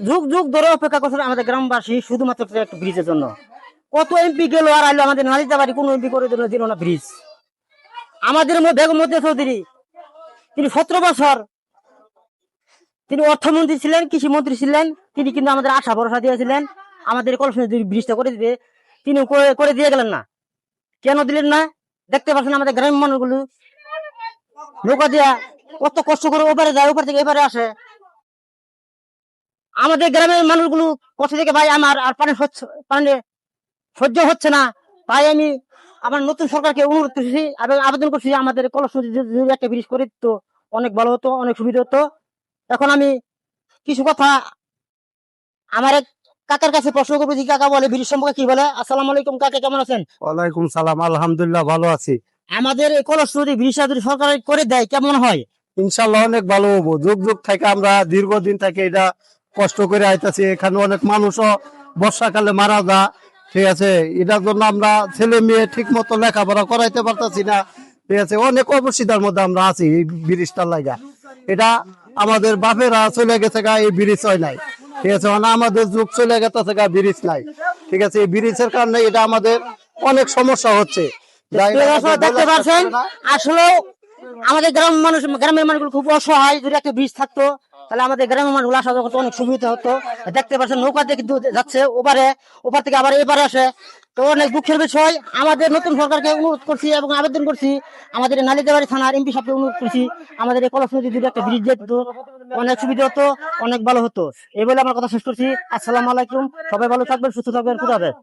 যুগ যুগ ধরে অপেক্ষা করছিল আমাদের গ্রামবাসী শুধুমাত্র একটা ব্রিজের জন্য। কত এমপি গেল আর আইলো, আমাদের নালিতাবাড়ি কোনো এমপি করে দিল না ব্রিজ। আমাদের বেগম মতিয়া চৌধুরী, তিনি 17 বছর তিনি অর্থমন্ত্রী ছিলেন, কৃষি মন্ত্রী ছিলেন, তিনি কিন্তু আমাদের আশা ভরসা দিয়েছিলেন আমাদের কলসিন্দুর ব্রিজটা করে দিবে, তিনি করে দিয়ে গেলেন না। কেন দিলেন না? দেখতে পাচ্ছেন আমাদের গ্রামের মানুষগুলো নৌকা দিয়া কত কষ্ট করে ওপারে যায়, ওপার থেকে এবারে আসে। আমাদের গ্রামের মানুষগুলো কষ্ট থেকে ভাই আমার আর পানি সহ্য হচ্ছে না। তাই আমি আমার নতুন সরকারকে অনুরোধ করছি এবং আবেদন করছি, আমাদের কলসিন্দুর একটা ব্রিজ করে দিত অনেক ভালো হতো, অনেক সুবিধা হতো। এখন আমি কিছু কথা আমার এক কাকার কাছে প্রশ্ন করবো, যে কাকা বলে ব্রিজ সম্পর্কে কি বলে। আসসালামু আলাইকুম কাকা, কেমন আছেন? ওয়ালাইকুম সালাম, আলহামদুলিল্লাহ ভালো আছি। আমাদের এই কলসিন্দুর ব্রিজটা যদি সরকার করে দেয় কেমন হয়? ইনশাল্লাহ অনেক ভালো হবো। যুগ যুগ থেকে আমরা দীর্ঘদিন থেকে এটা কষ্ট করে আইতাছি। এখানে অনেক মানুষও বর্ষাকালে মারা যায়, ঠিক আছে। এটার জন্য আমরা ছেলে মেয়ে ঠিক মতো লেখাপড়া করাইতে পারতাছি না, ঠিক আছে। অনেক অবস্থিতার মধ্যে আমরা আছি এই ব্রিজটার লাগা। এটা আমাদের বাপেরা চলে গেছে গা, এই ব্রিজ হয় নাই, ঠিক আছে। মানে আমাদের যুগ চলে গেছে গা, ব্রিজ নাই, ঠিক আছে। এই ব্রিজের কারণে এটা আমাদের অনেক সমস্যা হচ্ছে। দেখতে পাচ্ছেন আসলে আমাদের গ্রামের মানুষগুলো খুব অসহায়। যদি একটা ব্রিজ থাকতো তাহলে আমাদের গ্রামের মানুষগুলো আসা যাওয়া করতে অনেক সুবিধা হতো। দেখতে পাচ্ছেন নৌকা দিয়ে কিন্তু যাচ্ছে ওপার থেকে আবার এবারে আসে, তো অনেক দুঃখের বিষয়। আমাদের নতুন সরকারকে অনুরোধ করছি এবং আবেদন করছি, আমাদের নালিতাবাড়ি থানার এমপি সাহেবকে অনুরোধ করছি, আমাদের এই কলসিন্দুর যদি একটা ব্রিজ যেত অনেক সুবিধা হতো, অনেক ভালো হতো। এই বলে আমার কথা শেষ করছি। আসসালামু আলাইকুম, সবাই ভালো থাকবেন, সুস্থ থাকবেন, খুদা হাফেজ।